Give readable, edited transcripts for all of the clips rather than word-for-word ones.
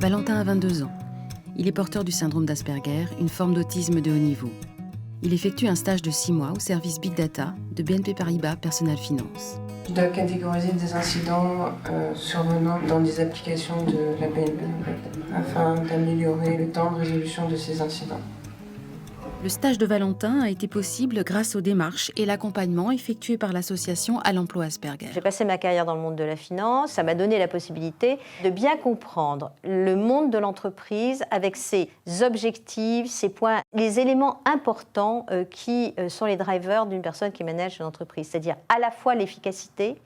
Valentin a 22 ans. Il est porteur du syndrome d'Asperger, une forme d'autisme de haut niveau. Il effectue un stage de 6 mois au service Big Data de BNP Paribas Personal Finance. Je dois catégoriser des incidents survenant dans des applications de la BNP afin d'améliorer le temps de résolution de ces incidents. Le stage de Valentin a été possible grâce aux démarches et l'accompagnement effectués par l'association à l'emploi Asperger. J'ai passé ma carrière dans le monde de la finance, ça m'a donné la possibilité de bien comprendre le monde de l'entreprise avec ses objectifs, ses points, les éléments importants qui sont les drivers d'une personne qui manage une entreprise, c'est-à-dire à la fois l'efficacité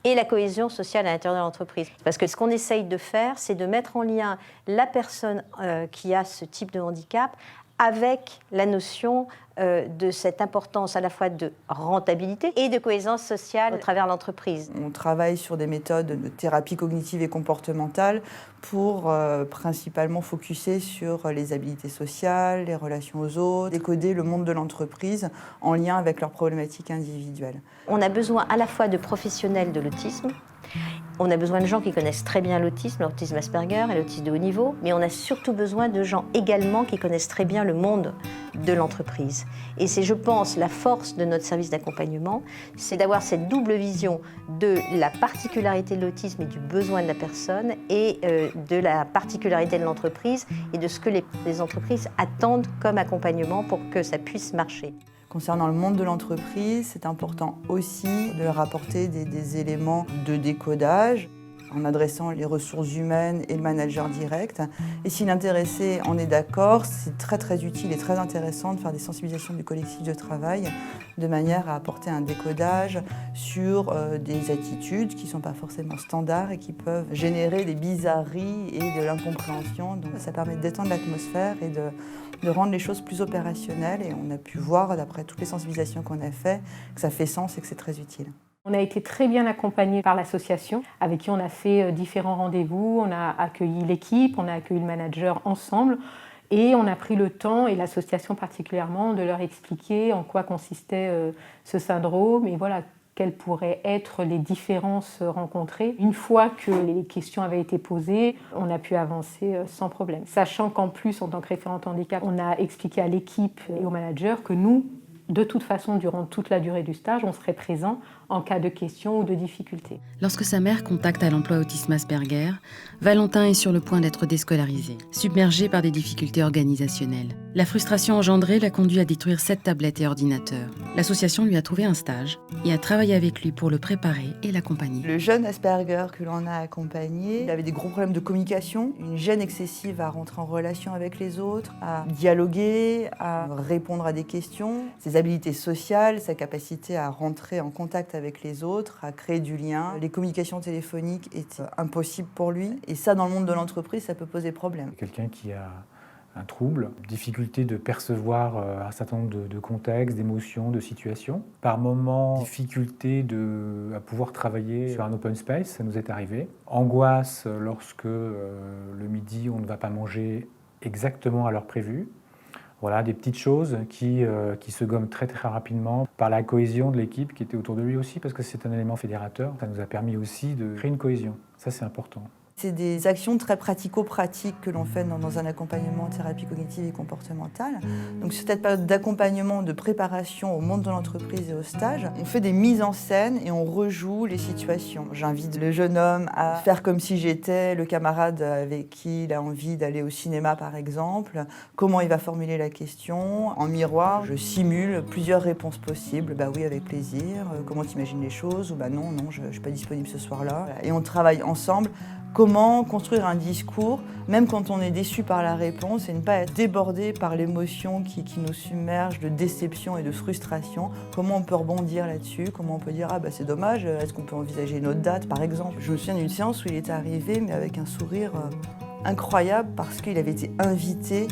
et la cohésion sociale à l'intérieur de l'entreprise. Parce que ce qu'on essaye de faire, c'est de mettre en lien la personne qui a ce type de handicap avec la notion de cette importance à la fois de rentabilité et de cohésion sociale à travers l'entreprise. On travaille sur des méthodes de thérapie cognitive et comportementale pour principalement focuser sur les habiletés sociales, les relations aux autres, décoder le monde de l'entreprise en lien avec leurs problématiques individuelles. On a besoin à la fois de professionnels de l'autisme. On a besoin de gens qui connaissent très bien l'autisme Asperger et l'autisme de haut niveau, mais on a surtout besoin de gens également qui connaissent très bien le monde de l'entreprise. Et c'est, je pense, la force de notre service d'accompagnement, c'est d'avoir cette double vision de la particularité de l'autisme et du besoin de la personne et de la particularité de l'entreprise et de ce que les entreprises attendent comme accompagnement pour que ça puisse marcher. Concernant le monde de l'entreprise, c'est important aussi de leur apporter des éléments de décodage en adressant les ressources humaines et le manager direct. Et si l'intéressé en est d'accord, c'est très utile et très intéressant de faire des sensibilisations du collectif de travail de manière à apporter un décodage sur des attitudes qui ne sont pas forcément standards et qui peuvent générer des bizarreries et de l'incompréhension. Donc ça permet de détendre l'atmosphère et de rendre les choses plus opérationnelles. Et on a pu voir, d'après toutes les sensibilisations qu'on a faites, que ça fait sens et que c'est très utile. On a été très bien accompagnés par l'association, avec qui on a fait différents rendez-vous, on a accueilli l'équipe, on a accueilli le manager ensemble, et on a pris le temps, et l'association particulièrement, de leur expliquer en quoi consistait ce syndrome, et voilà, quelles pourraient être les différences rencontrées. Une fois que les questions avaient été posées, on a pu avancer sans problème. Sachant qu'en plus, en tant que référente handicap, on a expliqué à l'équipe et au manager que nous, de toute façon, durant toute la durée du stage, on serait présent en cas de questions ou de difficultés. Lorsque sa mère contacte à l'emploi autisme Asperger, Valentin est sur le point d'être déscolarisé, submergé par des difficultés organisationnelles. La frustration engendrée l'a conduit à détruire 7 tablettes et ordinateurs. L'association lui a trouvé un stage et a travaillé avec lui pour le préparer et l'accompagner. Le jeune Asperger que l'on a accompagné, il avait des gros problèmes de communication, une gêne excessive à rentrer en relation avec les autres, à dialoguer, à répondre à des questions. Ses habiletés sociales, sa capacité à rentrer en contact avec les autres, à créer du lien. Les communications téléphoniques étaient impossibles pour lui. Et ça, dans le monde de l'entreprise, ça peut poser problème. Quelqu'un qui a un trouble, difficulté de percevoir un certain nombre de contextes, d'émotions, de situations. Par moments, difficulté à pouvoir travailler sur un open space, ça nous est arrivé. Angoisse lorsque le midi, on ne va pas manger exactement à l'heure prévue. Voilà, des petites choses qui se gomment très rapidement par la cohésion de l'équipe qui était autour de lui aussi, parce que c'est un élément fédérateur. Ça nous a permis aussi de créer une cohésion. Ça, c'est important. C'est des actions très pratico-pratiques que l'on fait dans un accompagnement en thérapie cognitive et comportementale. Donc sur cette période d'accompagnement, de préparation au monde de l'entreprise et au stage, on fait des mises en scène et on rejoue les situations. J'invite le jeune homme à faire comme si j'étais le camarade avec qui il a envie d'aller au cinéma par exemple, comment il va formuler la question. En miroir, je simule plusieurs réponses possibles. Bah oui, avec plaisir. Comment tu imagines les choses? Ou bah non, je ne suis pas disponible ce soir-là. Et on travaille ensemble. Comment construire un discours, même quand on est déçu par la réponse, et ne pas être débordé par l'émotion qui nous submerge de déception et de frustration. Comment on peut rebondir là-dessus? Comment on peut dire « Ah bah c'est dommage, est-ce qu'on peut envisager une autre date ?» par exemple. Je me souviens d'une séance où il est arrivé, mais avec un sourire incroyable, parce qu'il avait été invité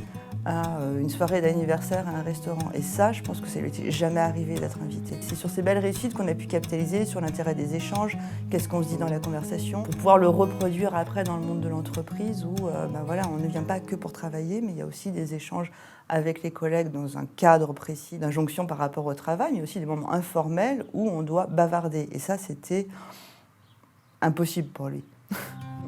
à une soirée d'anniversaire à un restaurant. Et ça, je pense que ça lui était jamais arrivé d'être invité. C'est sur ces belles réussites qu'on a pu capitaliser sur l'intérêt des échanges, qu'est-ce qu'on se dit dans la conversation, pour pouvoir le reproduire après dans le monde de l'entreprise où voilà, on ne vient pas que pour travailler, mais il y a aussi des échanges avec les collègues dans un cadre précis d'injonction par rapport au travail, mais aussi des moments informels où on doit bavarder. Et ça, c'était impossible pour lui.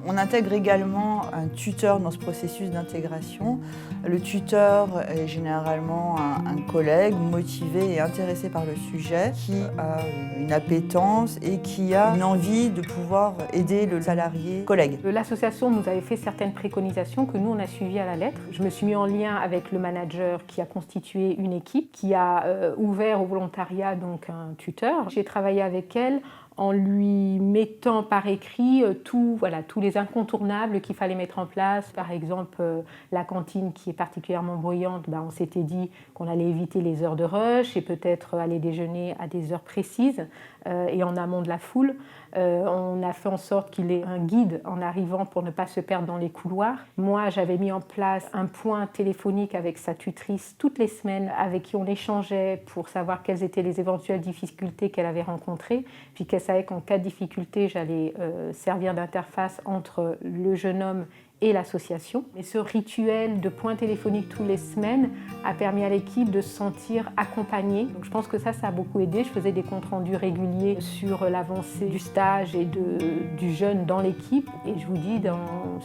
On intègre également un tuteur dans ce processus d'intégration. Le tuteur est généralement un collègue motivé et intéressé par le sujet, qui a une appétence et qui a une envie de pouvoir aider le salarié collègue. L'association nous avait fait certaines préconisations que nous on a suivies à la lettre. Je me suis mis en lien avec le manager qui a constitué une équipe, qui a ouvert au volontariat donc un tuteur. J'ai travaillé avec elle en lui mettant par écrit tous les incontournables qu'il fallait mettre en place. Par exemple, la cantine qui est particulièrement bruyante, on s'était dit qu'on allait éviter les heures de rush et peut-être aller déjeuner à des heures précises et en amont de la foule. On a fait en sorte qu'il ait un guide en arrivant pour ne pas se perdre dans les couloirs. Moi, j'avais mis en place un point téléphonique avec sa tutrice toutes les semaines avec qui on échangeait pour savoir quelles étaient les éventuelles difficultés qu'elle avait rencontrées, puis qu'elle savait qu'en cas de difficulté, j'allais servir d'interface entre le jeune homme et l'association. Et ce rituel de point téléphonique toutes les semaines a permis à l'équipe de se sentir accompagnée. Donc je pense que ça a beaucoup aidé. Je faisais des comptes rendus réguliers sur l'avancée du stage et du jeune dans l'équipe. Et je vous dis,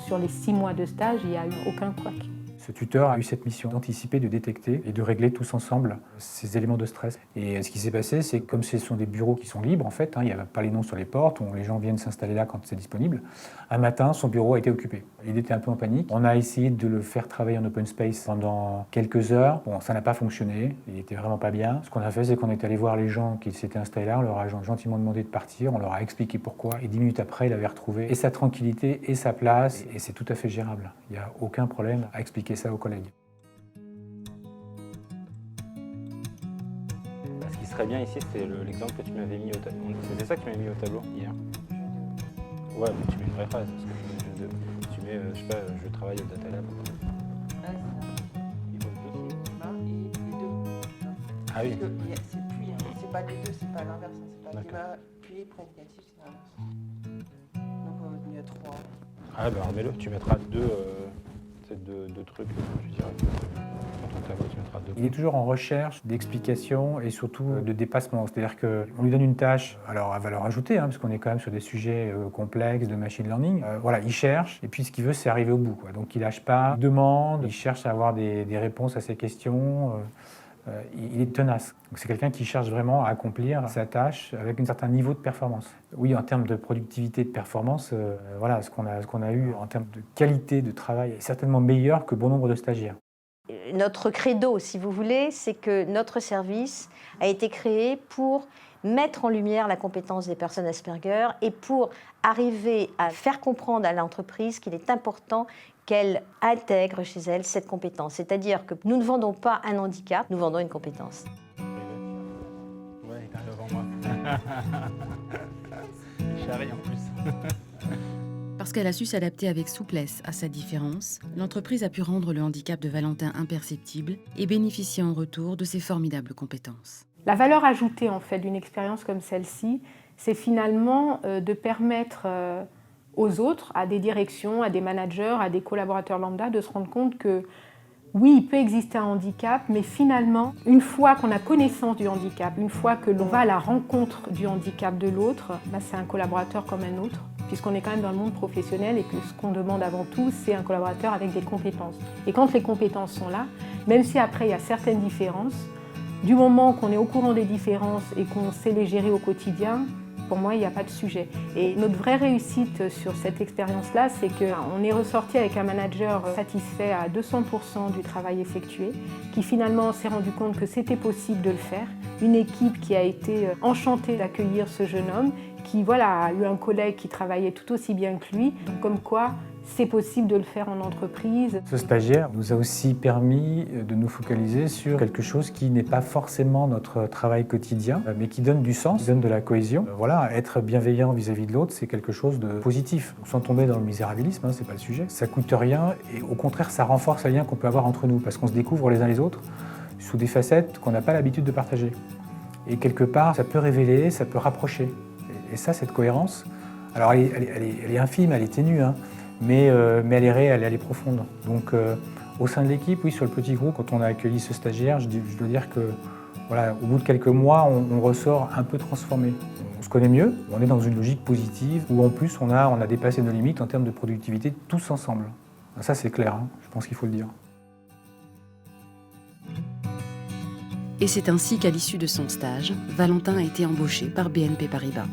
sur les 6 mois de stage, il n'y a eu aucun couac. Ce tuteur a eu cette mission d'anticiper, de détecter et de régler tous ensemble ces éléments de stress. Et ce qui s'est passé, c'est que comme ce sont des bureaux qui sont libres, en fait, il n'y avait pas les noms sur les portes, où les gens viennent s'installer là quand c'est disponible. Un matin, son bureau a été occupé. Il était un peu en panique. On a essayé de le faire travailler en open space pendant quelques heures. Bon, ça n'a pas fonctionné, il n'était vraiment pas bien. Ce qu'on a fait, c'est qu'on est allé voir les gens qui s'étaient installés là, on leur a gentiment demandé de partir, on leur a expliqué pourquoi. Et 10 minutes après, il avait retrouvé et sa tranquillité et sa place. Et c'est tout à fait gérable. Il n'y a aucun problème à expliquer ça aux collègues. Ce qui serait bien ici, c'est l'exemple que tu m'avais mis au tableau. C'était ça que tu m'avais mis au tableau hier. Ouais, mais tu mets une vraie phrase. Parce que tu mets, je sais pas, je travaille au Data Lab. Ah oui. C'est pas les deux, c'est pas l'inverse. C'est pas débat, puis prédicatif, c'est l'inverse. Donc il y a 3. Ah ben remets-le, tu mettras deux trucs, je dirais. Dans ton tableau, tu mettras 2. Il est toujours en recherche d'explications et surtout de dépassement. C'est-à-dire qu'on lui donne une tâche, alors à valeur ajoutée, parce qu'on est quand même sur des sujets complexes de machine learning. Il cherche et puis ce qu'il veut, c'est arriver au bout. Donc il lâche pas, il demande, il cherche à avoir des réponses à ses questions. Il est tenace. C'est quelqu'un qui cherche vraiment à accomplir sa tâche avec un certain niveau de performance. Oui, en termes de productivité et de performance, ce qu'on a eu en termes de qualité de travail est certainement meilleur que bon nombre de stagiaires. Notre credo, si vous voulez, c'est que notre service a été créé pour mettre en lumière la compétence des personnes Asperger et pour arriver à faire comprendre à l'entreprise qu'il est important qu'elle intègre chez elle cette compétence. C'est-à-dire que nous ne vendons pas un handicap, nous vendons une compétence. Ouais, il est devant moi. Charrie en plus. Parce qu'elle a su s'adapter avec souplesse à sa différence, l'entreprise a pu rendre le handicap de Valentin imperceptible et bénéficier en retour de ses formidables compétences. La valeur ajoutée en fait d'une expérience comme celle-ci, c'est finalement de permettre aux autres, à des directions, à des managers, à des collaborateurs lambda, de se rendre compte que oui, il peut exister un handicap, mais finalement, une fois qu'on a connaissance du handicap, une fois que l'on va à la rencontre du handicap de l'autre, c'est un collaborateur comme un autre, puisqu'on est quand même dans le monde professionnel et que ce qu'on demande avant tout, c'est un collaborateur avec des compétences. Et quand les compétences sont là, même si après il y a certaines différences, du moment qu'on est au courant des différences et qu'on sait les gérer au quotidien, pour moi, il n'y a pas de sujet. Et notre vraie réussite sur cette expérience-là, c'est qu'on est ressorti avec un manager satisfait à 200% du travail effectué, qui finalement s'est rendu compte que c'était possible de le faire. Une équipe qui a été enchantée d'accueillir ce jeune homme, qui a eu un collègue qui travaillait tout aussi bien que lui. Donc comme quoi, c'est possible de le faire en entreprise. Ce stagiaire nous a aussi permis de nous focaliser sur quelque chose qui n'est pas forcément notre travail quotidien, mais qui donne du sens, qui donne de la cohésion. Être bienveillant vis-à-vis de l'autre, c'est quelque chose de positif. Sans tomber dans le misérabilisme, c'est pas le sujet. Ça coûte rien et au contraire, ça renforce les liens qu'on peut avoir entre nous, parce qu'on se découvre les uns les autres sous des facettes qu'on n'a pas l'habitude de partager. Et quelque part, ça peut révéler, ça peut rapprocher. Et ça, cette cohérence, alors elle est infime, elle est ténue, mais elle est réelle, elle est profonde. Donc au sein de l'équipe, oui, sur le petit groupe, quand on a accueilli ce stagiaire, je dois dire que au bout de quelques mois, on ressort un peu transformé. Ce connaît mieux, on est dans une logique positive où en plus on a dépassé nos limites en termes de productivité tous ensemble. Ça c'est clair, hein, je pense qu'il faut le dire. Et c'est ainsi qu'à l'issue de son stage, Valentin a été embauché par BNP Paribas.